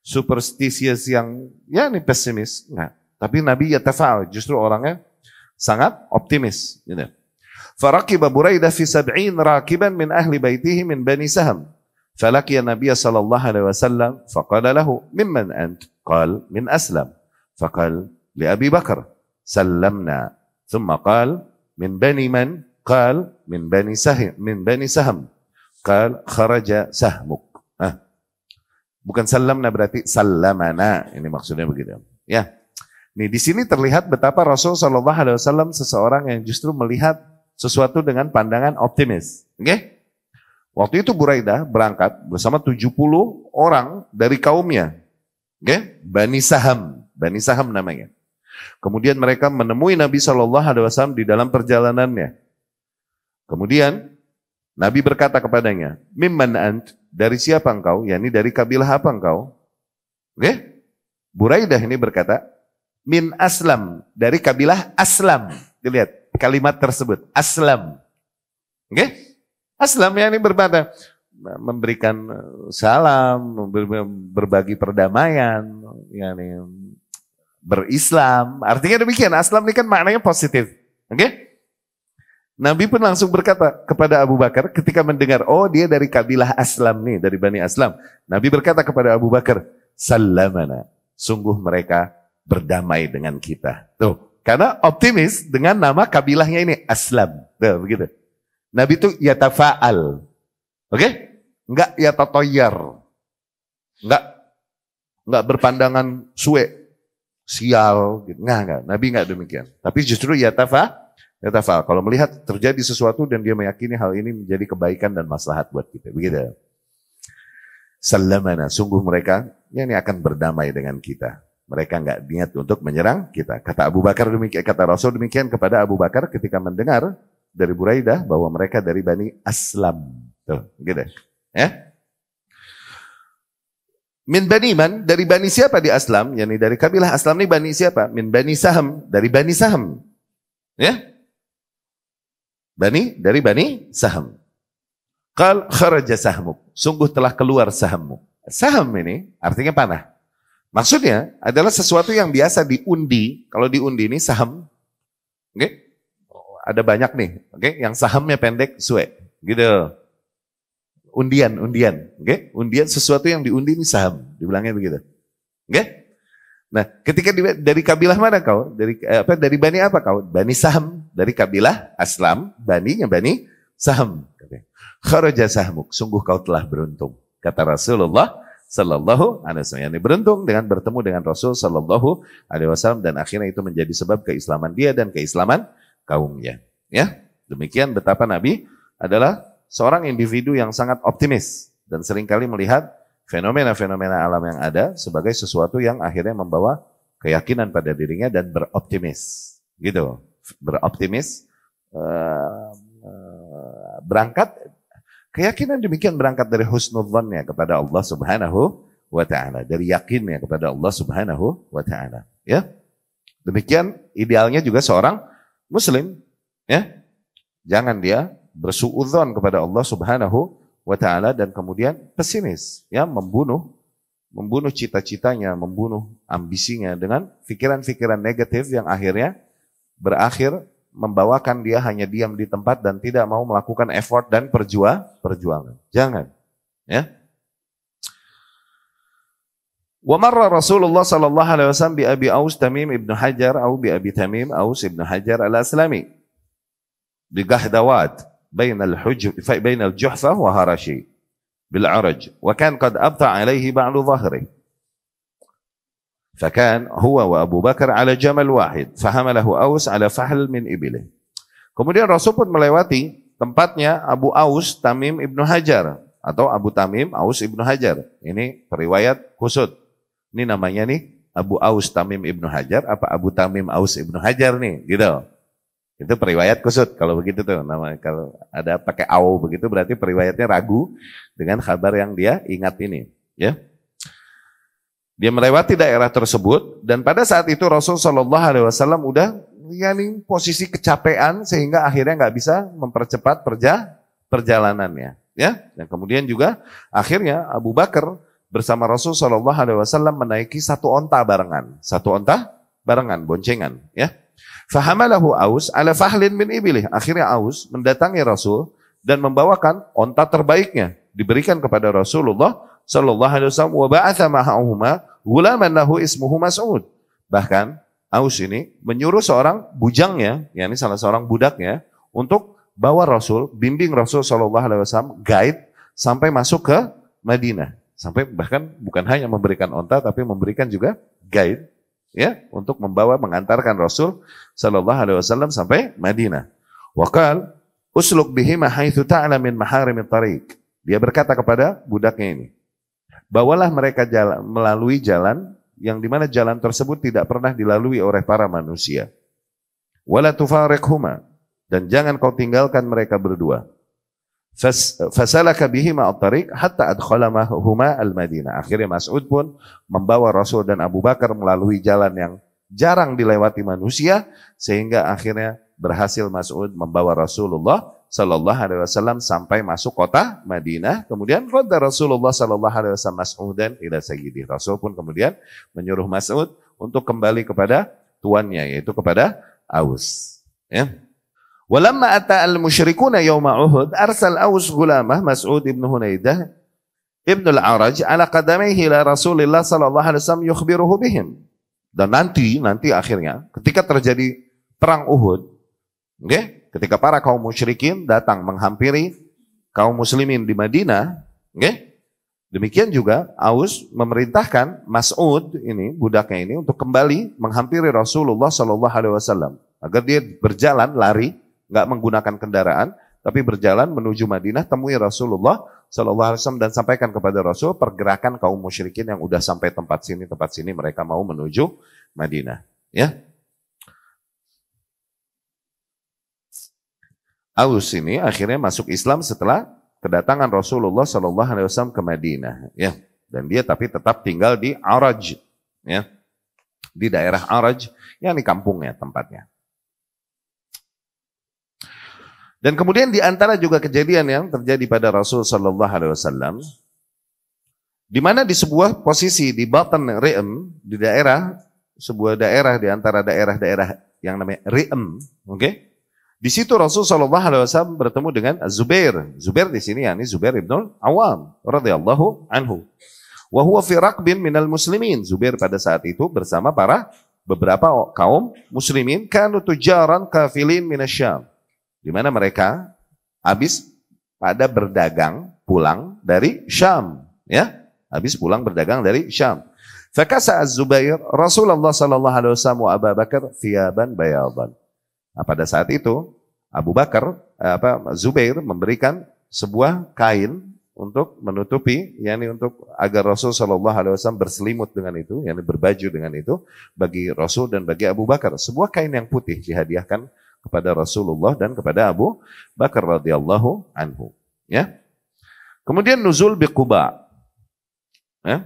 superstitious yang ya ini pesimis, enggak. Tapi Nabi yatafa'al, justru orangnya sangat optimis, gitu. Farakiba Buraidah fi 70 rakiban min ahli baitihi min Bani Saham. Falaqiya Nabiy sallallahu alaihi wasallam faqala lahu mimman ant? Qal min Aslam. Faqal li Abi Bakar sallamna. Thumma qal min bani man? Qal min Bani Saham. Qal kharaja sahmuk. Bukan sallamna berarti sallamana. Ini maksudnya begitu. Ya. Nih di sini terlihat betapa Rasul sallallahu alaihi wasallam seseorang yang justru melihat sesuatu dengan pandangan optimis. Oke? Waktu itu Buraidah berangkat bersama 70 orang dari kaumnya. Oke? Bani Saham namanya. Kemudian mereka menemui Nabi SAW di dalam perjalanannya. Kemudian Nabi berkata kepadanya, "Mimman ant?" Dari siapa engkau? yakni dari kabilah apa engkau? Oke? Buraidah ini berkata, "Min Aslam." Dari kabilah Aslam. Dilihat kalimat tersebut, Aslam. Oke? Aslam yakni berbada, memberikan salam, berbagi perdamaian, yakni berislam. Artinya demikian, Aslam ini kan maknanya positif. Oke? Nabi pun langsung berkata kepada Abu Bakar ketika mendengar, oh dia dari kabilah Aslam nih, dari Bani Aslam. Nabi berkata kepada Abu Bakar, "Sallamana." Sungguh mereka berdamai dengan kita. Tuh. Karena optimis dengan nama kabilahnya ini Aslam. Tuh, begitu. Nabi itu yatafa'al. Oke? Enggak yatatoyar. Enggak berpandangan suwe. Sial. Gitu. Enggak. Nabi enggak demikian. Tapi justru yatafa'al. Kalau melihat terjadi sesuatu dan dia meyakini hal ini menjadi kebaikan dan maslahat buat kita. Begitu. Sallamana. Sungguh mereka ini akan berdamai dengan kita. Mereka enggak niat untuk menyerang kita. Kata Abu Bakar demikian, kata Rasul demikian kepada Abu Bakar ketika mendengar dari Buraidah bahwa mereka dari Bani Aslam. Tuh, gitu. Ya. Min Bani Man, dari Bani siapa di Aslam? Yani dari kabilah Aslam ini Bani siapa? Min Bani Saham, dari Bani Saham. Ya. Dari Bani Saham. Qal kharaja sahmuk. Sungguh telah keluar sahammu. Saham ini artinya panah. Maksudnya adalah sesuatu yang biasa diundi. Kalau diundi ini saham, oke? Ada banyak nih, oke? Yang sahamnya pendek, suwe, gitu. Undian, oke? Undian sesuatu yang diundi ini saham, dibilangnya begitu, oke? Nah, ketika dari kabilah mana kau? Dari Bani apa kau? Bani Saham, dari kabilah Aslam, Bani Saham. Kharaja sahmuk, sungguh kau telah beruntung, kata Rasulullah Sallallahu Alaihi Wasallam. Yani beruntung dengan bertemu dengan Rasul Sallallahu Alaihi Wasallam dan akhirnya itu menjadi sebab keislaman dia dan keislaman kaumnya. Ya, demikian betapa Nabi adalah seorang individu yang sangat optimis dan seringkali melihat fenomena-fenomena alam yang ada sebagai sesuatu yang akhirnya membawa keyakinan pada dirinya dan beroptimis. Gitu, beroptimis, berangkat. Keyakinan demikian berangkat dari husnudzannya kepada Allah Subhanahu wa Ta'ala, dari yakinnya kepada Allah Subhanahu wa Ta'ala. Ya, demikian idealnya juga seorang Muslim. Ya, jangan dia bersuudzon kepada Allah Subhanahu wa Ta'ala dan kemudian pesimis, ya, membunuh cita-citanya, membunuh ambisinya dengan pikiran-pikiran negatif yang akhirnya berakhir membawakan dia hanya diam di tempat dan tidak mau melakukan effort dan perjuangan. Jangan. Ya. Wa marra Rasulullah sallallahu alaihi wasallam bi Abi Aus Tamim ibn Hajar atau bi Abi Tamim Aus ibn Hajar al-Aslami bi Gahdawat bain al-Juhfa wa Harashi bil Araj wa kan qad abta alaihi ba'du dhahri. فكان هو وأبو بكر على جمل واحد فحمله أوس على فحل من إبله. Kemudian Rasul pun melewati tempatnya Abu Aus Tamim ibnu Hajar atau Abu Tamim Aus ibnu Hajar. Ini periwayat kusut. Ini namanya nih Abu Aus Tamim Ibnu Hajar apa Abu Tamim Aus Ibnu Hajar nih, gitu. Itu periwayat kusut kalau begitu tuh namanya. Kalau ada pakai au begitu berarti periwayatnya ragu dengan kabar yang dia ingat ini, ya. Dia melewati daerah tersebut dan pada saat itu Rasul Shallallahu Alaihi Wasallam udah posisi kecapean sehingga akhirnya nggak bisa mempercepat perjalanannya, ya. Dan kemudian juga akhirnya Abu Bakar bersama Rasul Shallallahu Alaihi Wasallam menaiki satu onta barengan, boncengan, ya. Fahamalahu Aus ala fahlin min ibilih. Akhirnya Aus mendatangi Rasul dan membawakan onta terbaiknya diberikan kepada Rasulullah Shallallahu Alaihi Wasallam. Wa ba'atha ma'ahuma gulaman lahu ismuhu Mas'ud. Bahkan Aus ini menyuruh seorang bujangnya, yakni salah seorang budaknya, untuk bawa Rasul, bimbing Rasul Shallallahu Alaihi Wasallam, guide sampai masuk ke Madinah. Sampai bahkan bukan hanya memberikan onta, tapi memberikan juga guide, ya, untuk membawa mengantarkan Rasul Sallallahu Alaihi Wasallam sampai Madinah. Waqal usluk bihima haitsu ta'lam min maharimit tariq. Dia berkata kepada budaknya ini, bawalah mereka melalui jalan yang dimana jalan tersebut tidak pernah dilalui oleh para manusia. Wala tufariqhuma, dan jangan kau tinggalkan mereka berdua. Fasalaka bihima at-tariq hatta adkhalahuma al-Madinah. Akhirnya Mas'ud pun membawa Rasul dan Abu Bakar melalui jalan yang jarang dilewati manusia sehingga akhirnya berhasil Mas'ud membawa Rasulullah Sallallahu Alaihi Wasallam sampai masuk kota Madinah. Kemudian radda Rasulullah Sallallahu Alaihi Wasallam Mas'udan ila sayyidi. Rasul pun kemudian menyuruh Mas'ud untuk kembali kepada tuannya, yaitu kepada Aus, ya. Walamma ata al-musyrikuna yawma Uhud arsal Aus gulamah Mas'ud ibn Hunaidah ibn al-Araj ala qadamaihi ila Rasulillah sallallahu alaihi wasallam yukhbiruhu bihim. Dan nanti akhirnya ketika terjadi perang Uhud, okay, ketika para kaum musyrikin datang menghampiri kaum muslimin di Madinah, okay, demikian juga Aus memerintahkan Mas'ud ini, budaknya ini, untuk kembali menghampiri Rasulullah sallallahu alaihi wasallam agar dia berjalan lari, nggak menggunakan kendaraan, tapi berjalan menuju Madinah, temui Rasulullah Sallallahu Alaihi Wasallam dan sampaikan kepada Rasul pergerakan kaum musyrikin yang udah sampai tempat sini mereka mau menuju Madinah. Ya, Aus ini akhirnya masuk Islam setelah kedatangan Rasulullah Sallallahu Alaihi Wasallam ke Madinah. Ya, dan dia tapi tetap tinggal di Araj, ya, di daerah Araj, yang di kampungnya tempatnya. Dan kemudian di antara juga kejadian yang terjadi pada Rasul Sallallahu Alaihi Wasallam, di mana di sebuah posisi di Batan Ri'em, di sebuah daerah di antara daerah-daerah yang namanya Ri'em, oke? Di situ Rasul Sallallahu Alaihi Wasallam bertemu dengan Zubair. Zubair di sini yakni Zubair ibn Awam radhiyallahu anhu. Wa huwa fi raqbin minal muslimin. Zubair pada saat itu bersama beberapa kaum muslimin, kanu tujaran kafilin minasyam, di mana mereka habis pada berdagang pulang dari Syam, ya, habis pulang berdagang dari Syam. Fakasa Az-Zubair Rasulullah sallallahu alaihi wasallam wa Abu Bakar thiyaban bayadan. Nah, pada saat itu Zubair memberikan sebuah kain untuk menutupi, yakni untuk agar Rasul sallallahu alaihi wasallam berselimut dengan itu, yakni berbaju dengan itu bagi Rasul dan bagi Abu Bakar. Sebuah kain yang putih dihadiahkan kepada Rasulullah dan kepada Abu Bakar radhiyallahu anhu, ya. Kemudian nuzul bi Quba, ya.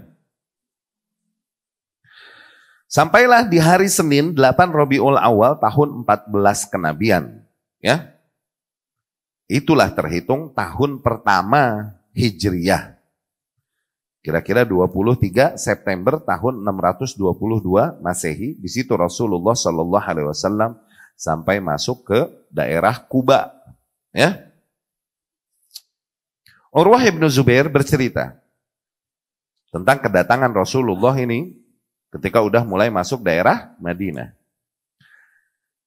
Sampailah di hari Senin 8 Rabiul Awal tahun 14 kenabian, ya. Itulah terhitung tahun pertama Hijriyah. Kira-kira 23 September tahun 622 Masehi, di situ Rasulullah sallallahu alaihi wasallam sampai masuk ke daerah Quba, ya. Urwah ibn Zubair bercerita tentang kedatangan Rasulullah ini ketika udah mulai masuk daerah Madinah.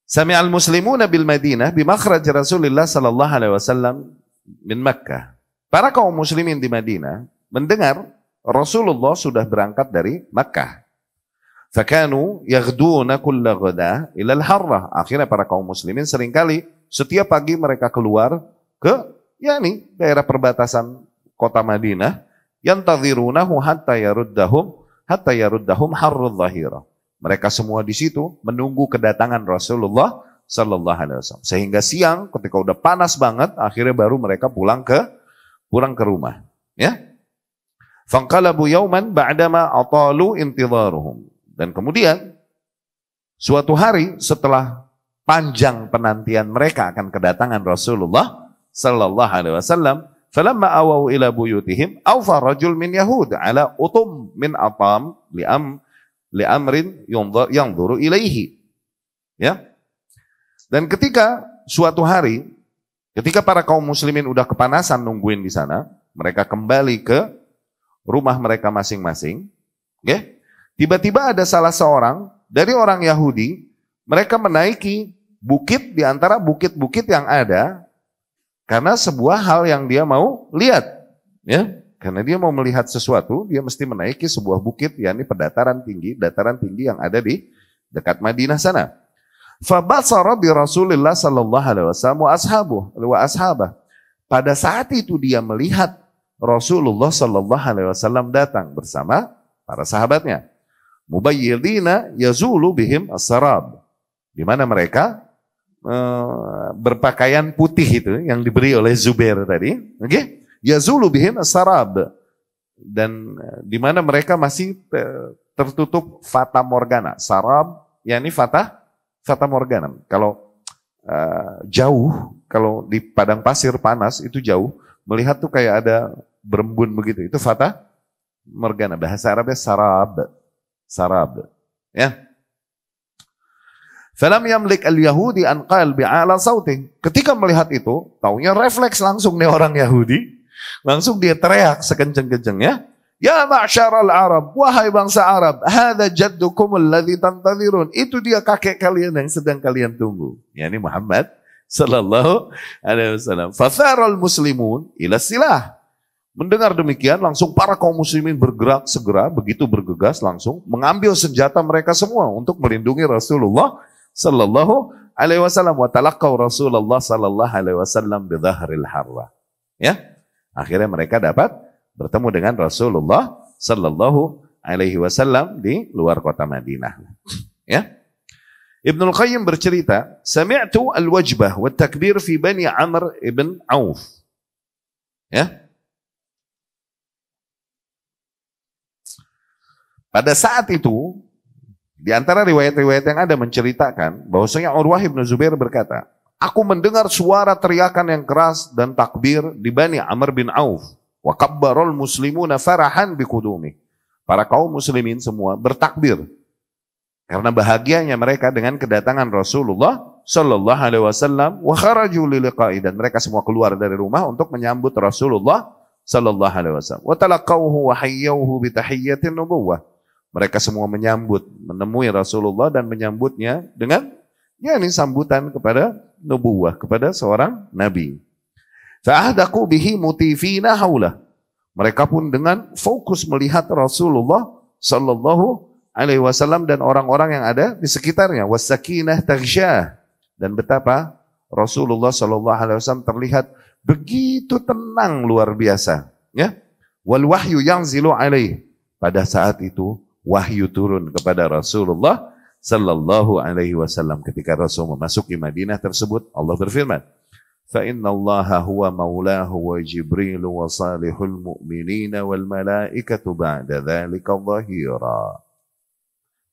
Sami'al muslimuna bil Madinah bimakhraj Rasulullah sallallahu alaihi wasallam min Makkah. Para kaum muslimin di Madinah mendengar Rasulullah sudah berangkat dari Makkah. Fakanu yaghduna kulla ghada ila al-harrah. Akhirnya para kaum muslimin seringkali setiap pagi mereka keluar ke daerah perbatasan kota Madinah, yantadhirunahu hatta yaruddahum hatta yaruddahum harrudh dhahira. Mereka semua di situ menunggu kedatangan Rasulullah sallallahu alaihi wasallam. Sehingga siang ketika udah panas banget, akhirnya baru mereka pulang ke rumah, ya. Fanqalabu yauman ba'dama atalu intidharuhum. Dan kemudian suatu hari setelah panjang penantian mereka akan kedatangan Rasulullah sallallahu alaihi wasallam, falamma awau ila buyutihim awfa rajul min yahud ala utum min atam li amrin yanzuru ilaihi. Ya. Dan ketika suatu hari ketika para kaum muslimin udah kepanasan nungguin di sana, mereka kembali ke rumah mereka masing-masing, okay? Tiba-tiba ada salah seorang dari orang Yahudi, mereka menaiki bukit di antara bukit-bukit yang ada karena sebuah hal yang dia mau lihat, ya. Karena dia mau melihat sesuatu, dia mesti menaiki sebuah bukit, yakni dataran tinggi yang ada di dekat Madinah sana. Fabasara bi Rasulillah sallallahu alaihi wasallam wa ashabah. Pada saat itu dia melihat Rasulullah sallallahu alaihi wasallam datang bersama para sahabatnya. Mubayyidina yazulu bihim as-sarab. Di mana mereka berpakaian putih itu yang diberi oleh Zubair tadi, oke? Okay? Yazulu bihim as-sarab. Dan di mana mereka masih tertutup fata morgana. Sarab yakni fata morgana. Kalau jauh, kalau di padang pasir panas itu jauh, melihat tuh kayak ada berembun begitu. Itu fata morgana. Bahasa Arabnya sarab. Sarab. Ya. Falam yamlik al-Yahudi an qal bi'ala sauti. Ketika melihat itu, taunya refleks langsung nih orang Yahudi. Langsung dia teriak sekenceng-kencengnya. Ya ma'syaral Arab, wahai bangsa Arab, hadza jaddukum alladzi tantadhirun. Itu dia kakek kalian yang sedang kalian tunggu. Yani Muhammad sallallahu alaihi wasallam. Fatharal muslimun ila silah. Mendengar demikian langsung para kaum muslimin bergerak segera, begitu bergegas langsung mengambil senjata mereka semua untuk melindungi Rasulullah sallallahu alaihi wasallam. Wa talaqaw Rasulullah sallallahu alaihi wasallam bi dhahril harra. Ya. Akhirnya mereka dapat bertemu dengan Rasulullah sallallahu alaihi wasallam di luar kota Madinah. Ya. Ibnul Qayyim bercerita, sami'tu al-wajbah wa takbir fi Bani Amr ibn Auf. Ya. Pada saat itu, di antara riwayat-riwayat yang ada menceritakan bahwasanya Urwah ibn Zubair berkata, aku mendengar suara teriakan yang keras dan takbir di Bani Amr bin Auf. Wa kabbarul muslimuna farahan biqudumi. Para kaum muslimin semua bertakbir karena bahagianya mereka dengan kedatangan Rasulullah sallallahu alaihi wasallam, wa kharaju liliqa'i, dan mereka semua keluar dari rumah untuk menyambut Rasulullah sallallahu alaihi wasallam. Wa talaqawhu wa hayyawhu bi tahiyyatin nubuwwah. Mereka semua menemui Rasulullah dan menyambutnya dengan yakni sambutan kepada nubuwah, kepada seorang nabi. Fa'ahdaku bihi mutifina haulah. Mereka pun dengan fokus melihat Rasulullah sallallahu alaihi wasallam dan orang-orang yang ada di sekitarnya. Wasakinah taghsyah. Dan betapa Rasulullah sallallahu alaihi wasallam terlihat begitu tenang luar biasa, ya. Wal wahyu yanzilu alaihi. Pada saat itu wahyu turun kepada Rasulullah sallallahu alaihi wasallam. Ketika Rasul memasuki Madinah tersebut, Allah berfirman, fa innallaha huwa maulahu wa jibril wa salihul mu'minina wal malaikatu ba'da dzalika dhahira.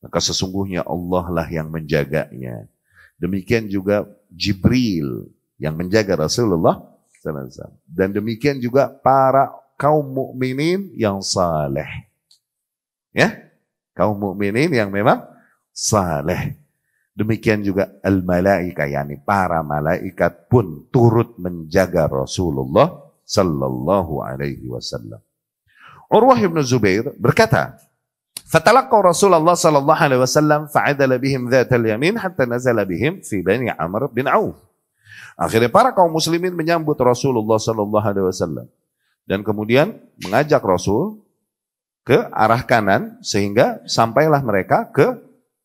Maka sesungguhnya Allah lah yang menjaganya. Demikian juga Jibril yang menjaga Rasulullah sallallahu alaihi wasallam. Dan demikian juga para kaum mukminin yang saleh. Ya? Kaum mukminin yang memang saleh. Demikian juga al-malaika, yakni para malaikat pun turut menjaga Rasulullah sallallahu alaihi wasallam. Urwah ibn Zubair berkata, "Fatalaqaw Rasulullah sallallahu alaihi wasallam fa'adala bihim dhatal yamin hatta nazala bihim fi Bani Amr bin Auf." Akhirnya para kaum muslimin menyambut Rasulullah sallallahu alaihi wasallam dan kemudian mengajak Rasul ke arah kanan sehingga sampailah mereka ke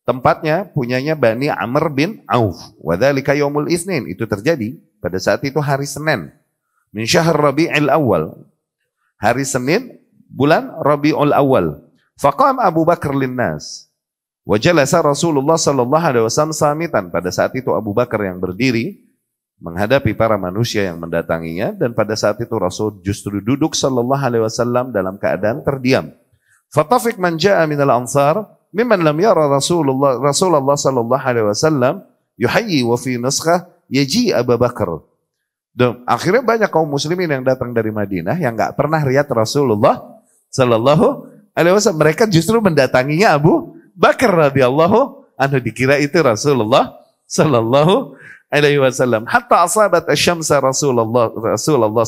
tempatnya punyanya Bani Amr bin Auf. Wa dzalika yaumul Itsnin, itu terjadi pada saat itu hari Senin. Min syahr Rabiul Awal. Hari Senin bulan Rabiul Awal. Faqam Abu Bakar linnas. Wa jalasa Rasulullah sallallahu alaihi wasallam samitan. Pada saat itu Abu Bakar yang berdiri menghadapi para manusia yang mendatanginya, dan pada saat itu Rasul justru duduk sallallahu alaihi wasallam dalam keadaan terdiam. Fatafiq man jaa minal ansar mimman lam yara Rasulullah sallallahu alaihi wasallam yuhayyi wa fi nuskhah yaji Abu Bakar. Dan akhirnya banyak kaum muslimin yang datang dari Madinah yang enggak pernah lihat Rasulullah sallallahu alaihi wasallam. Mereka justru mendatanginya Abu Bakar radhiyallahu anhu, dikira itu Rasulullah sallallahu alaihi wasallam. Hatta asabat asy-syamsa Rasulullah sallallahu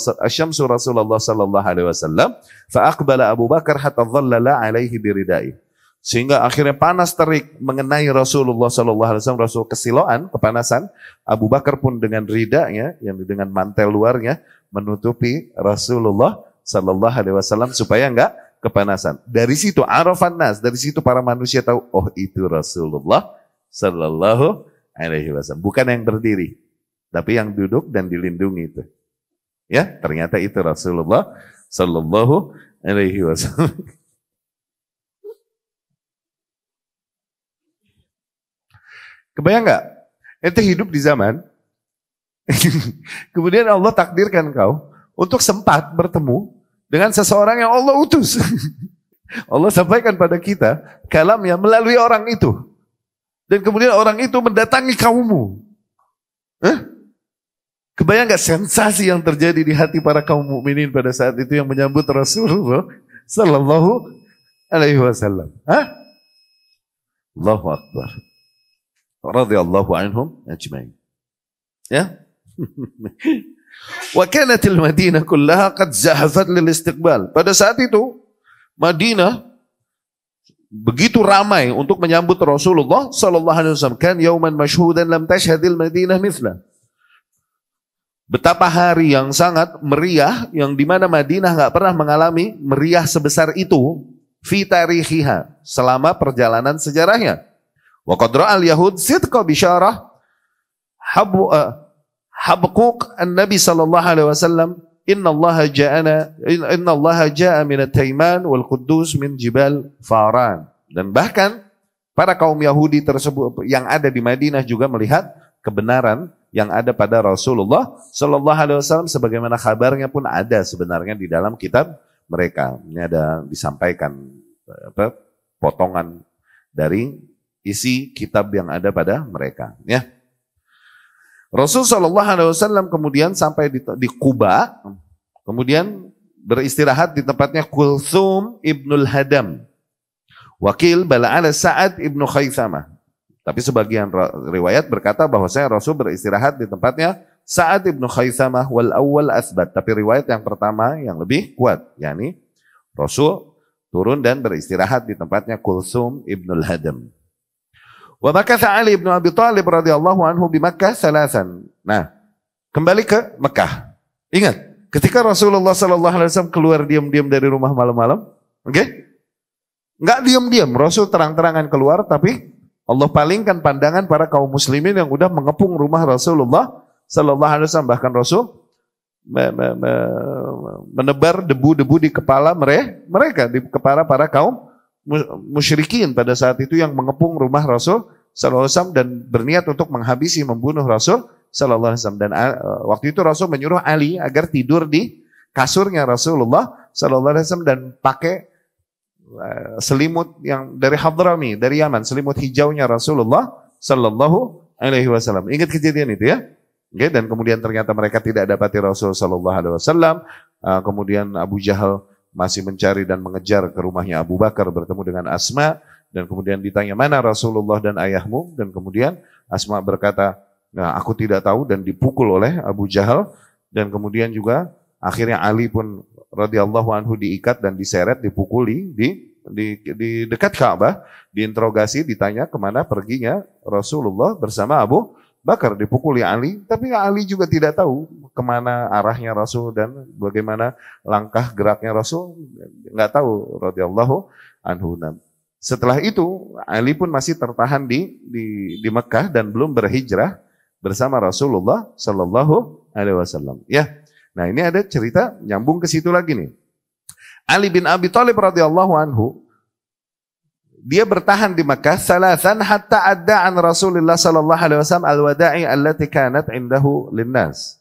alaihi wasallam fa aqbala Abu Bakar hatta dhallala alaihi biridai. Sehingga akhirnya panas terik mengenai Rasulullah sallallahu alaihi wasallam. Rasul kesiloan, kepanasan. Abu Bakar pun dengan ridanya, yang dengan mantel luarnya, menutupi Rasulullah sallallahu alaihi wasallam supaya enggak kepanasan. Dari situ arafan nas, dari situ para manusia tahu, oh itu Rasulullah sallallahu alaihi wasallam. Bukan yang berdiri, tapi yang duduk dan dilindungi itu. Ya, ternyata itu Rasulullah sallallahu alaihi wasallam. Kebayang nggak? Ente hidup di zaman, kemudian Allah takdirkan kau untuk sempat bertemu dengan seseorang yang Allah utus. Allah sampaikan pada kita kalamnya melalui orang itu. Dan kemudian orang itu mendatangi kaummu. Kebayang nggak sensasi yang terjadi di hati para kaum mukminin pada saat itu yang menyambut Rasulullah sallallahu alaihi wasallam? Allahu Akbar. Radhiyallahu anhum ajma'in. Ya. Wa kanatil Madinah kullaha qad zahafat lil istiqbal. Pada saat itu Madinah begitu ramai untuk menyambut Rasulullah sallallahu alaihi wasallam. Kan yauman masyhudan lam tashhadil Madinah mithla. Betapa hari yang sangat meriah yang di mana Madinah enggak pernah mengalami meriah sebesar itu fi tarikhiha selama perjalanan sejarahnya. Wa qad ra'al yahud sidqa bisyarah habquq an-nabi sallallahu alaihi wasallam inna Allah ja'a min at-Taiman wal Quddus min jibal Faran. Dan bahkan para kaum Yahudi tersebut yang ada di Madinah juga melihat kebenaran yang ada pada Rasulullah sallallahu alaihi wasallam, sebagaimana kabarnya pun ada sebenarnya di dalam kitab mereka. Ini ada disampaikan potongan dari isi kitab yang ada pada mereka, ya. Rasul sallallahu alaihi wasallam kemudian sampai di Quba, kemudian beristirahat di tempatnya Kulthum ibnul Hadam. Wakil bala'ala Sa'ad ibnu Khaythamah. Tapi sebagian riwayat berkata bahwasanya Rasul beristirahat di tempatnya Sa'ad ibnu Khaythamah wal awwal asbat. Tapi riwayat yang pertama yang lebih kuat, yakni Rasul turun dan beristirahat di tempatnya Kulthum ibnul Hadam. Wa makatha Ali ibn Abi Thalib radhiyallahu anhu di Makkah salasan. Nah, kembali ke Mekah. Ingat, ketika Rasulullah sallallahu alaihi wasallam keluar diam-diam dari rumah malam-malam, oke? Enggak diam-diam, Rasul terang-terangan keluar, tapi Allah palingkan pandangan para kaum muslimin yang udah mengepung rumah Rasulullah sallallahu alaihi wasallam. Bahkan Rasul menebar debu-debu di kepala mereka, di kepala para kaum musyrikin pada saat itu yang mengepung rumah Rasul sallallahu alaihi wasallam dan berniat untuk menghabisi, membunuh Rasul sallallahu alaihi wasallam. Dan waktu itu Rasul menyuruh Ali agar tidur di kasurnya Rasulullah sallallahu alaihi wasallam dan pakai selimut yang dari Hadrami, dari Yaman, selimut hijaunya Rasulullah sallallahu alaihi wasallam. Ingat kejadian itu ya? Oke, dan kemudian ternyata mereka tidak dapati Rasul sallallahu alaihi wasallam. Kemudian Abu Jahal masih mencari dan mengejar ke rumahnya Abu Bakar, bertemu dengan Asma, dan kemudian ditanya, mana Rasulullah dan ayahmu? Dan kemudian Asma berkata, nah aku tidak tahu, dan dipukul oleh Abu Jahal. Dan kemudian juga akhirnya Ali pun radhiyallahu anhu diikat dan diseret, dipukuli di dekat Ka'bah, diinterogasi, ditanya kemana perginya Rasulullah bersama Abu Bakar, dipukuli Ali, tapi Ali juga tidak tahu kemana arahnya Rasul dan bagaimana langkah geraknya Rasul, nggak tahu radhiyallahu anhu. Setelah itu Ali pun masih tertahan di Mekah dan belum berhijrah bersama Rasulullah sallallahu alaihi wasallam. Ya, nah ini ada cerita nyambung ke situ lagi nih. Ali bin Abi Thalib radhiyallahu anhu dia bertahan di Makkah salasan hatta adda an Rasulullah sallallahu alaihi wasallam al-wada'i allati kanat indahu linnas.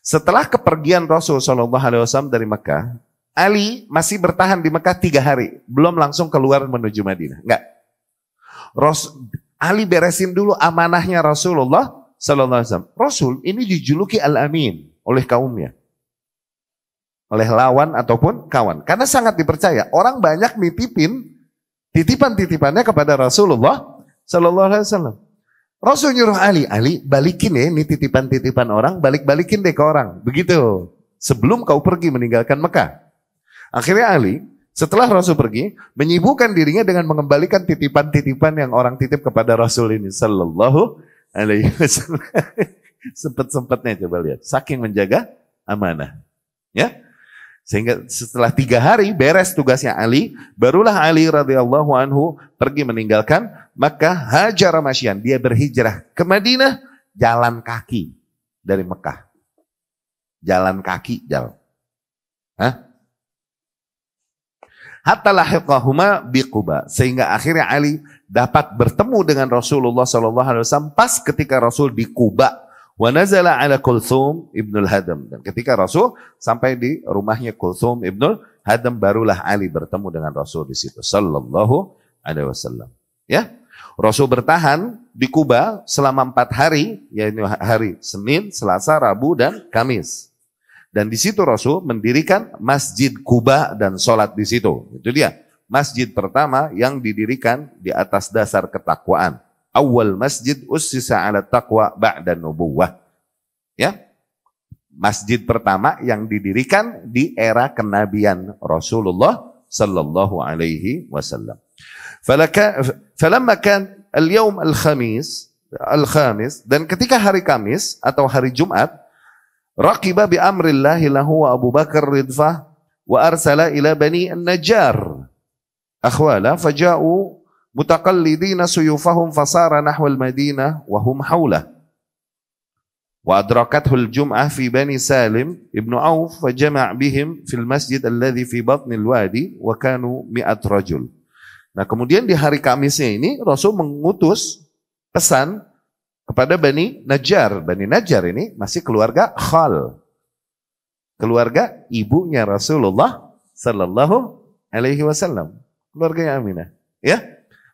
Setelah kepergian Rasul sallallahu alaihi wasallam dari Makkah, Ali masih bertahan di Makkah 3 hari, belum langsung keluar menuju Madinah. Enggak. Ali beresin dulu amanahnya Rasulullah sallallahu alaihi wasallam. Rasul ini dijuluki Al-Amin oleh kaumnya. Oleh lawan ataupun kawan. Karena sangat dipercaya. Orang banyak nitipin titipan-titipannya kepada Rasulullah sallallahu alaihi wasallam. Rasul nyuruh Ali balikin ya ini titipan-titipan orang, balikin deh ke orang. Begitu. Sebelum kau pergi meninggalkan Mekah. Akhirnya Ali, setelah Rasul pergi, menyibukkan dirinya dengan mengembalikan titipan-titipan yang orang titip kepada Rasul ini sallallahu alaihi wasallam. Sempet-sempetnya coba lihat. Saking menjaga amanah. Ya. Sehingga setelah 3 hari beres tugasnya Ali, barulah Ali radhiyallahu anhu pergi meninggalkan Makkah hajara masyian. Dia berhijrah ke Madinah jalan kaki dari Makkah. Jalan kaki jalan. Hatta lahiqahuma bi Quba. Sehingga akhirnya Ali dapat bertemu dengan Rasulullah sallallahu alaihi wasallam pas ketika Rasul di Quba. Wa nazala ala Kulthum ibnul Hadam. Dan ketika Rasul sampai di rumahnya Kulthum ibnul Hadam, barulah Ali bertemu dengan Rasul di situ sallallahu alaihi wasallam. Ya. Rasul bertahan di Kuba selama 4 hari, yaitu hari Senin, Selasa, Rabu dan Kamis. Dan di situ Rasul mendirikan Masjid Kuba dan sholat di situ. Itu dia. Masjid pertama yang didirikan di atas dasar ketakwaan. Awal masjid ussisa ala taqwa ba'da nubuwah. Ya. Masjid pertama yang didirikan di era kenabian Rasulullah sallallahu alaihi wasallam. Falamma kan al-yawm al-khamis dan ketika hari Kamis atau hari Jumat, raqiba bi amrillahi lahu wa Abu Bakar ridfah wa arsala ila bani an-Najjar akhwala faja'u mutaqallidina suyufahum fasara nahwal Madinah wa hum hawlah wa adrakathu al-jum'ah fi bani Salim ibnu Auf fajama' bihim fil masjid alladhi fi batnil wadi wa kanu 100 rajul. Nah, kemudian di hari Kamisnya ini Rasul mengutus pesan kepada Bani Najjar. Bani Najjar ini masih keluarga Khal. Keluarga ibunya Rasulullah sallallahu alaihi wasallam. Keluarganya Aminah. Ya.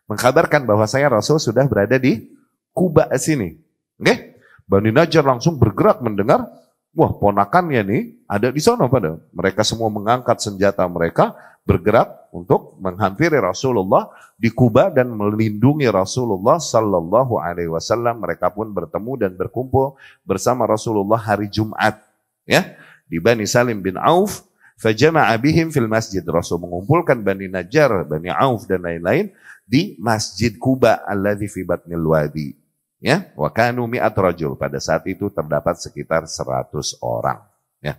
Mengkabarkan bahwasanya Rasul sudah berada di Kuba sini. Oke? Bani Najjar langsung bergerak mendengar, wah, ponakannya nih ada di sana pada. Mereka semua mengangkat senjata mereka, bergerak untuk menghampiri Rasulullah di Kuba dan melindungi Rasulullah sallallahu alaihi wasallam. Mereka pun bertemu dan berkumpul bersama Rasulullah hari Jumat, ya, di Bani Salim bin Auf. Fajama'a bihim fil masjid. Rasul mengumpulkan Bani Najjar, Bani Auf dan lain-lain di Masjid Kuba alladzi fi batnil wadi. Ya, wa kanu 100 rajul. Pada saat itu terdapat sekitar 100 orang, ya.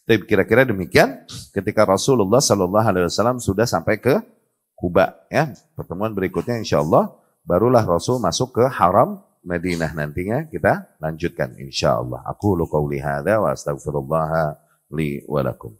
Tapi kira-kira demikian ketika Rasulullah sallallahu alaihi wasallam sudah sampai ke Kuba, ya. Pertemuan berikutnya insyaallah barulah Rasul masuk ke Haram Madinah, nantinya kita lanjutkan insyaallah. Aku qauli hadza wa astaghfirullah li wa lakum.